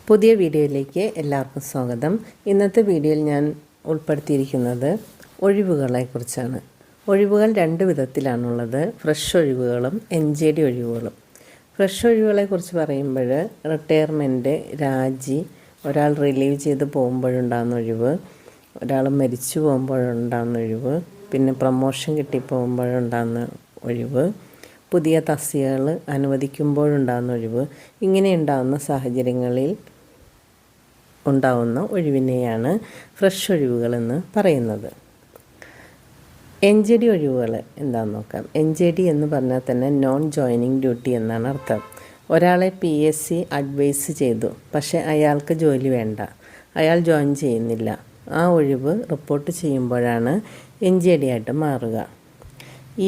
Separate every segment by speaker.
Speaker 1: പുതിയ വീഡിയോയിലേക്ക് എല്ലാവർക്കും സ്വാഗതം. ഇന്നത്തെ വീഡിയോയിൽ ഞാൻ ഉൾപ്പെടുത്തിയിരിക്കുന്നത് ഒഴിവുകളെക്കുറിച്ചാണ്. ഒഴിവുകൾ രണ്ട് വിധത്തിലാണുള്ളത്, ഫ്രഷ് ഒഴിവുകളും NJD ഒഴിവുകളും. ഫ്രഷ് ഒഴിവുകളെക്കുറിച്ച് പറയുമ്പോൾ റിട്ടയർമെൻറ്റ്, രാജി, ഒരാൾ റിലീവ് ചെയ്ത് പോകുമ്പോഴുണ്ടാകുന്ന ഒഴിവ്, ഒരാൾ മരിച്ചു പോകുമ്പോഴുണ്ടാകുന്ന ഒഴിവ്, പിന്നെ പ്രൊമോഷൻ കിട്ടിപ്പോകുമ്പോഴുണ്ടാകുന്ന ഒഴിവ്, പുതിയ തസ്തികകൾ അനുവദിക്കുമ്പോഴുണ്ടാകുന്ന ഒഴിവ്, ഇങ്ങനെയുണ്ടാകുന്ന സാഹചര്യങ്ങളിൽ ഉണ്ടാകുന്ന ഒഴിവിനെയാണ് ഫ്രഷ് ഒഴിവുകളെന്ന് പറയുന്നത്. NJD ഒഴിവുകൾ എന്താണെന്ന് നോക്കാം. NJD എന്ന് പറഞ്ഞാൽ തന്നെ നോൺ ജോയിനിങ് ഡ്യൂട്ടി എന്നാണ് അർത്ഥം. ഒരാളെ PSC അഡ്വൈസ് ചെയ്തു, പക്ഷേ അയാൾക്ക് ജോലി വേണ്ട, അയാൾ ജോയിൻ ചെയ്യുന്നില്ല. ആ ഒഴിവ് റിപ്പോർട്ട് ചെയ്യുമ്പോഴാണ് NJD ആയിട്ട് മാറുക.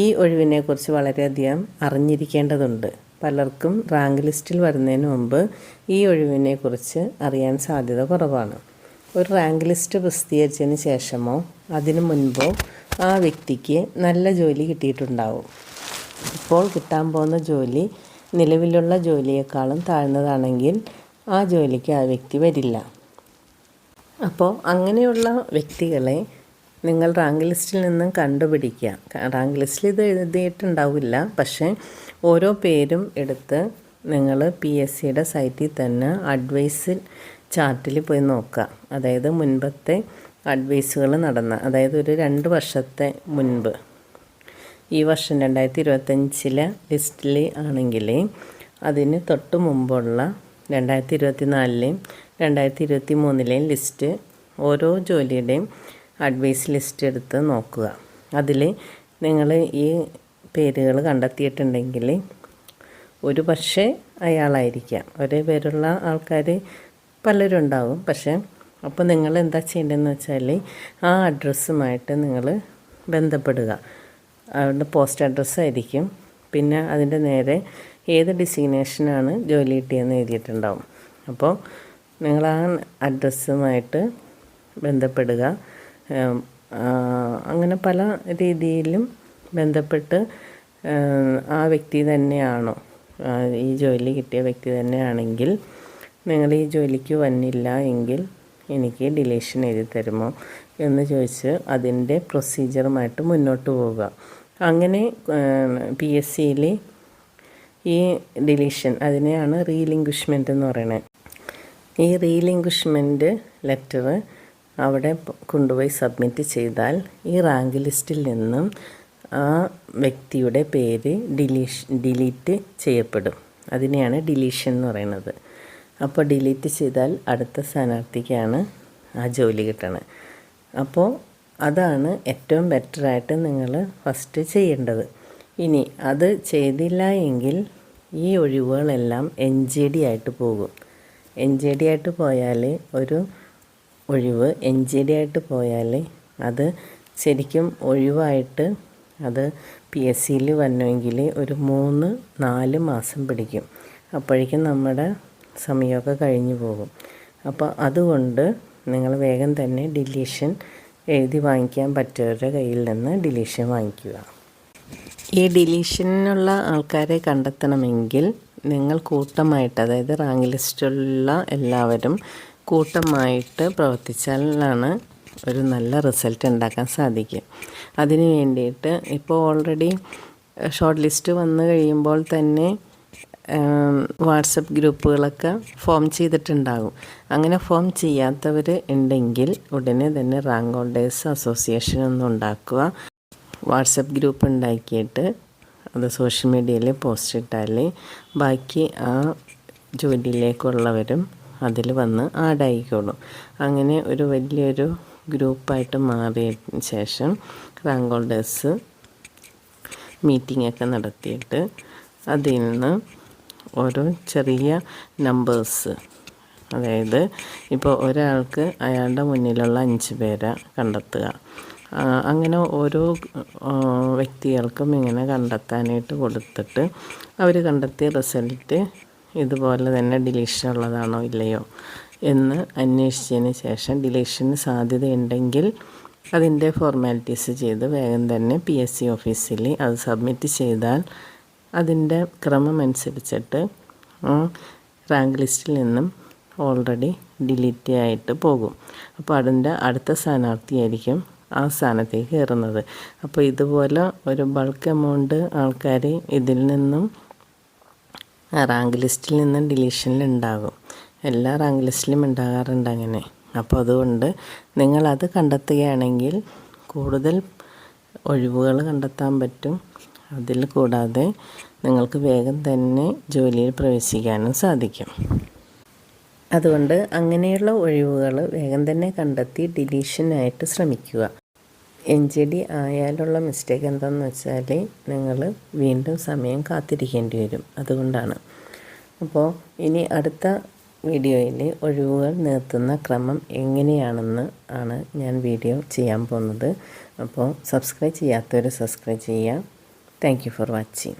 Speaker 1: ഈ ഒഴിവിനെക്കുറിച്ച് വളരെയധികം അറിഞ്ഞിരിക്കേണ്ടതുണ്ട്. പലർക്കും റാങ്ക് ലിസ്റ്റിൽ വരുന്നതിന് മുമ്പ് ഈ ഒഴിവിനെക്കുറിച്ച് അറിയാൻ സാധ്യത കുറവാണ്. ഒരു റാങ്ക് ലിസ്റ്റ് പ്രസിദ്ധീകരിച്ചതിന് ശേഷമോ അതിനു മുൻപോ ആ വ്യക്തിക്ക് നല്ല ജോലി കിട്ടിയിട്ടുണ്ടാവും. ഇപ്പോൾ കിട്ടാൻ പോകുന്ന ജോലി നിലവിലുള്ള ജോലിയേക്കാളും താഴ്ന്നതാണെങ്കിൽ ആ ജോലിക്ക് ആ വ്യക്തി വരില്ല. അപ്പോൾ അങ്ങനെയുള്ള വ്യക്തികളെ നിങ്ങൾ റാങ്ക് ലിസ്റ്റിൽ നിന്നും കണ്ടുപിടിക്കുക. റാങ്ക് ലിസ്റ്റിൽ ഇത് എഴുതിയിട്ടുണ്ടാവില്ല, പക്ഷേ ഓരോ പേരും എടുത്ത് നിങ്ങൾ PSCയുടെ സൈറ്റിൽ തന്നെ അഡ്വൈസ് ചാർട്ടിൽ പോയി നോക്കുക. അതായത് മുൻപത്തെ അഡ്വൈസുകൾ നടന്ന, അതായത് ഒരു 2 വർഷത്തെ മുൻപ്, ഈ വർഷം 2025 ലിസ്റ്റിൽ ആണെങ്കിൽ അതിന് തൊട്ട് മുമ്പുള്ള 2024 2023 ലിസ്റ്റ്, ഓരോ ജോലിയുടെയും അഡ്വൈസ് ലിസ്റ്റ് എടുത്ത് നോക്കുക. അതിൽ നിങ്ങൾ ഈ പേരുകൾ കണ്ടെത്തിയിട്ടുണ്ടെങ്കിൽ ഒരു പക്ഷേ അയാളായിരിക്കാം. ഒരേ പേരുള്ള ആൾക്കാർ പലരും ഉണ്ടാകും. പക്ഷേ അപ്പോൾ നിങ്ങൾ എന്താ ചെയ്യേണ്ടതെന്ന് വെച്ചാൽ ആ അഡ്രസ്സുമായിട്ട് നിങ്ങൾ ബന്ധപ്പെടുക. അവരുടെ പോസ്റ്റ് അഡ്രസ്സായിരിക്കും. പിന്നെ അതിൻ്റെ നേരെ ഏത് ഡിസിഗ്നേഷനാണ് ജോലി കിട്ടിയെന്ന് എഴുതിയിട്ടുണ്ടാവും. അപ്പോൾ നിങ്ങൾ ആ അഡ്രസ്സുമായിട്ട് ബന്ധപ്പെടുക. അങ്ങനെ പല രീതിയിലും ബന്ധപ്പെട്ട് ആ വ്യക്തി തന്നെയാണോ, ഈ ജോലി കിട്ടിയ വ്യക്തി തന്നെയാണെങ്കിൽ നിങ്ങൾ ഈ ജോലിക്ക് വന്നില്ല എങ്കിൽ എനിക്ക് ഡിലീഷൻ എഴുതി തരുമോ എന്ന് ചോദിച്ച് അതിൻ്റെ പ്രൊസീജിയറുമായിട്ട് മുന്നോട്ട് പോവുക. അങ്ങനെ PSCയിൽ ഈ ഡിലീഷൻ, അതിനെയാണ് റീലിംഗ്വിഷ്മെൻ്റ് എന്ന് പറയുന്നത്. ഈ റീലിംഗ്വിഷ്മെൻ്റ് ലെറ്റർ അവിടെ കൊണ്ടുപോയി സബ്മിറ്റ് ചെയ്താൽ ഈ റാങ്ക് ലിസ്റ്റിൽ നിന്നും ആ വ്യക്തിയുടെ പേര് ഡിലീറ്റ് ചെയ്യപ്പെടും. അതിനെയാണ് ഡിലീഷൻ എന്ന് പറയുന്നത്. അപ്പോൾ ഡിലീറ്റ് ചെയ്താൽ അടുത്ത സ്ഥാനാർത്ഥിക്കാണ് ആ ജോലി കിട്ടണത്. അപ്പോൾ അതാണ് ഏറ്റവും ബെറ്ററായിട്ട് നിങ്ങൾ ഫസ്റ്റ് ചെയ്യേണ്ടത്. ഇനി അത് ചെയ്തില്ല എങ്കിൽ ഈ ഒഴിവുകളെല്ലാം NJD ആയിട്ട് പോകും. NJD ആയിട്ട് പോയാൽ ഒരു ഒഴിവ് NJD ആയിട്ട് പോയാൽ അത് ശരിക്കും ഒഴിവായിട്ട് അത് PSCയിൽ വരണമെങ്കിൽ ഒരു 3-4 മാസം പിടിക്കും. അപ്പോഴേക്കും നമ്മുടെ സമയമൊക്കെ കഴിഞ്ഞു പോകും. അപ്പോൾ അതുകൊണ്ട് നിങ്ങൾ വേഗം തന്നെ ഡിലീഷൻ എഴുതി വാങ്ങിക്കാൻ പറ്റിയവരുടെ കയ്യിൽ നിന്ന് ഡിലീഷൻ വാങ്ങിക്കുക. ഈ ഡിലീഷനുള്ള ആൾക്കാരെ കണ്ടെത്തണമെങ്കിൽ നിങ്ങൾ കൂട്ടമായിട്ട്, അതായത് റാങ്ക് ലിസ്റ്റിലുള്ള എല്ലാവരും കൂട്ടമായിട്ട് പ്രവർത്തിച്ചാലാണ് ഒരു നല്ല റിസൾട്ട് ഉണ്ടാക്കാൻ സാധിക്കും. അതിന് വേണ്ടിയിട്ട് ഇപ്പോൾ ഓൾറെഡി ഷോർട്ട് ലിസ്റ്റ് വന്നു കഴിയുമ്പോൾ തന്നെ വാട്സപ്പ് ഗ്രൂപ്പുകളൊക്കെ ഫോം ചെയ്തിട്ടുണ്ടാകും. അങ്ങനെ ഫോം ചെയ്യാത്തവർ ഉണ്ടെങ്കിൽ ഉടനെ തന്നെ റാങ്ക് ഹോൾഡേഴ്സ് അസോസിയേഷൻ ഒന്ന് ഉണ്ടാക്കുക. വാട്സപ്പ് ഗ്രൂപ്പ് ഉണ്ടാക്കിയിട്ട് അത് സോഷ്യൽ മീഡിയയിൽ പോസ്റ്റ് ഇട്ടാൽ ബാക്കി ആ ജോലിയിലേക്കുള്ളവരും അതിൽ വന്ന് ആഡായിക്കോളും. അങ്ങനെ ഒരു വലിയൊരു ഗ്രൂപ്പായിട്ട് മാറിയതിന് ശേഷം റാങ്ക് ഹോൾഡേഴ്സ് മീറ്റിംഗൊക്കെ നടത്തിയിട്ട് അതിൽ നിന്ന് ഓരോ ചെറിയ നമ്പേഴ്സ്, അതായത് ഇപ്പോൾ ഒരാൾക്ക് അയാളുടെ മുന്നിലുള്ള 5 പേരെ കണ്ടെത്തുക. അങ്ങനെ ഓരോ വ്യക്തികൾക്കും ഇങ്ങനെ കണ്ടെത്താനായിട്ട് കൊടുത്തിട്ട് അവർ കണ്ടെത്തിയ റിസൾട്ട് ഇതുപോലെ തന്നെ ഡിലീഷൻ ഉള്ളതാണോ ഇല്ലയോ എന്ന് അന്വേഷിച്ചതിന് ശേഷം ഡിലീഷന് സാധ്യതയുണ്ടെങ്കിൽ അതിൻ്റെ ഫോർമാലിറ്റീസ് ചെയ്ത് വേഗം തന്നെ PSC ഓഫീസിൽ അത് സബ്മിറ്റ് ചെയ്താൽ അതിൻ്റെ ക്രമമനുസരിച്ചിട്ട് റാങ്ക് ലിസ്റ്റിൽ നിന്നും ഓൾറെഡി ഡിലീറ്റ് ആയിട്ട് പോകും. അപ്പോൾ അതിൻ്റെ അടുത്ത സ്ഥാനാർത്ഥിയായിരിക്കും ആ സ്ഥാനത്തേക്ക് കയറുന്നത്. അപ്പോൾ ഇതുപോലെ ഒരു ബൾക്ക് എമൗണ്ട് ആൾക്കാർ ഇതിൽ നിന്നും റാങ്ക് ലിസ്റ്റിൽ നിന്നും ഡിലീഷനിലുണ്ടാകും. എല്ലാ റാങ്ക് ലിസ്റ്റിലും ഉണ്ടാകാറുണ്ട് അങ്ങനെ. അപ്പോൾ അതുകൊണ്ട് നിങ്ങളത് കണ്ടെത്തുകയാണെങ്കിൽ കൂടുതൽ ഒഴിവുകൾ കണ്ടെത്താൻ പറ്റും. അതിൽ കൂടാതെ നിങ്ങൾക്ക് വേഗം തന്നെ ജോലിയിൽ പ്രവേശിക്കാനും സാധിക്കും. അതുകൊണ്ട് അങ്ങനെയുള്ള ഒഴിവുകൾ വേഗം തന്നെ കണ്ടെത്തി ഡിലീഷനായിട്ട് ശ്രമിക്കുക. NJD ആയാലുള്ള മിസ്റ്റേക്ക് എന്താണെന്ന് വെച്ചാൽ നിങ്ങൾ വീണ്ടും സമയം കാത്തിരിക്കേണ്ടി വരും. അതുകൊണ്ടാണ്. അപ്പോൾ ഇനി അടുത്ത വീഡിയോയിൽ ഒഴിവുകൾ നിർത്തുന്ന ക്രമം എങ്ങനെയാണെന്ന് ആണ് ഞാൻ വീഡിയോ ചെയ്യാൻ പോകുന്നത്. അപ്പോൾ സബ്സ്ക്രൈബ് ചെയ്യാത്തവർ സബ്സ്ക്രൈബ് ചെയ്യുക. Thank you for watching.